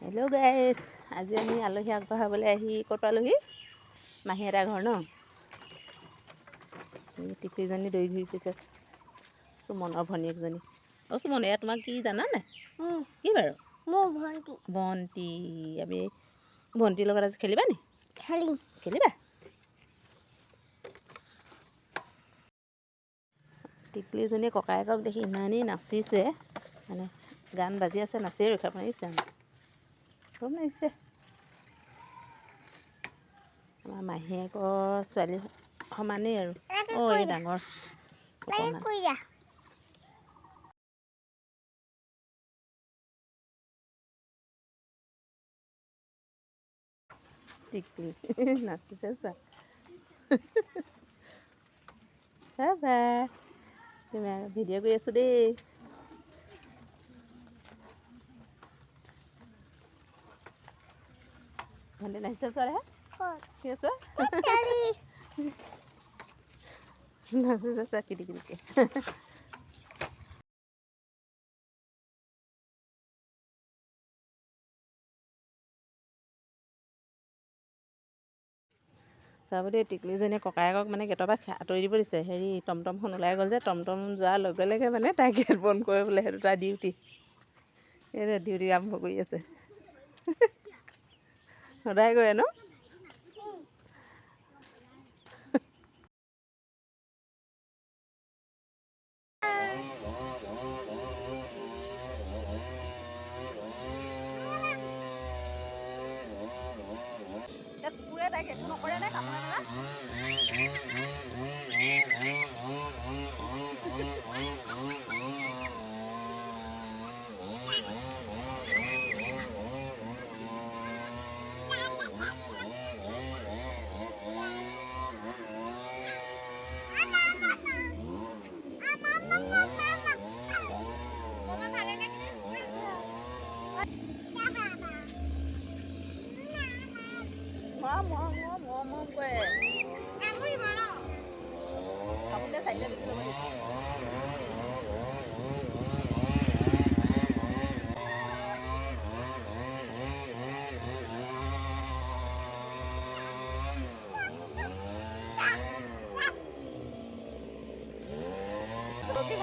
Hello' গাইছ, আজি আমি আলহী আগবঢ়াবলৈ আহি ক'ত পালোহি? মাহী এটা ঘৰ ন। টিকলিজনী দৌৰি ঘূৰি ফুৰিছে, সুমনৰ ভনীয়েকজনী। অ' সুমন, এয়া তোমাক কি জানা নাই? কি বাৰু? মোৰ ভণ্টি। ভণ্টি, আমি ভণ্টিৰ লগত আজি খেলিবা নি? খেলিবা? টিকলিজনীয়ে ককায়েকক দেখি ইমানেই নাচিছে, মানে গান বাজি আছে, নাচিয়ে ৰক্ষা মাৰিছে। খুব নাচিছে। আমাৰ মাহীয়েকৰ ছোৱালী সমানেই আৰু। এই ডাঙৰ অকণমান। টিকলি নাচিছে চোৱা। তুমি ভিডিঅ' কৰি আছো দেই। ভণ্টি নাচিছে চোৱা হে। কি চোৱা নাচিছে চোৱা কিটিকিটিকে। চাব দেই, টিকলিজনীয়ে ককায়েকক মানে গেটৰ পৰা আঁতৰি দিব দিছে। হেৰি টমটমখন ওলাই গ'ল যে, টমটম যোৱাৰ লগে লগে মানে তাই গেট বন্ধ কৰে বোলে। সেইটো তাই ডিউটি। এইটো ডিউটি আৰম্ভ কৰি আছে। সদায় কৰে ন? কুকুৰে তাইক একো নকৰে নে কামুৰে মেলা? মৰম কৰে। কামুৰিলে চাৰিটা বেজি ল'ব লাগিব।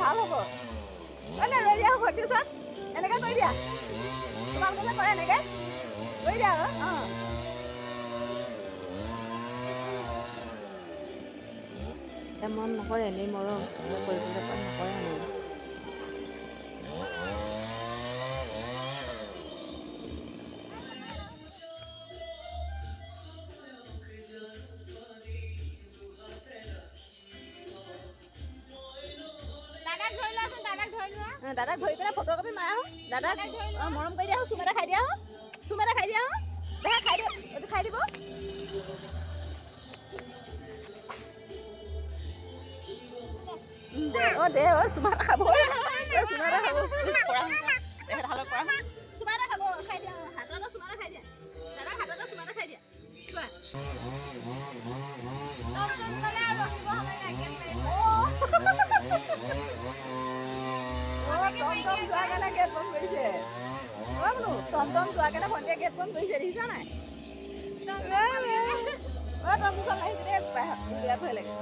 ভাল হ'ব। ৰৈ দিয়া ভণ্টি ওচৰত। এনেকৈ কৰি দিয়া। তোমালোকে যে কৰে এনেকৈ কৰি দিয়া আকৌ। মন নকৰে, এনেই মৰম কৰিবলৈ মন নকৰে মানে। দাদাক ধৰি পেলাই ফটো কপি মাৰা হো। দাদাক মৰম কৰি দিয়া হো। চুম এটা খাই দিয়া হো। চুম এটা খাই দিয়া হো। দেখা খাই দিব, এইটো খাই দিব। দে চুমা এটা খাব। চুমা এটা খাব। তেখেত হালত কৰা হো। চুমা এটা খাব, খাই দিয়া। হাততে চুমা এটা খাই দিয়া। দাদাক হাততে চুমা এটা খাই দিয়া। টমটম যোৱাৰ কাৰণে গেট বন্ধ কৰিছে। টমটম যোৱাৰ কাৰণে ভণ্টিয়ে গেট বন্ধ কৰিছে, দেখিছা নাই? তই মুখখন আহিছে দেই, উলিয়াই থৈ লাগে।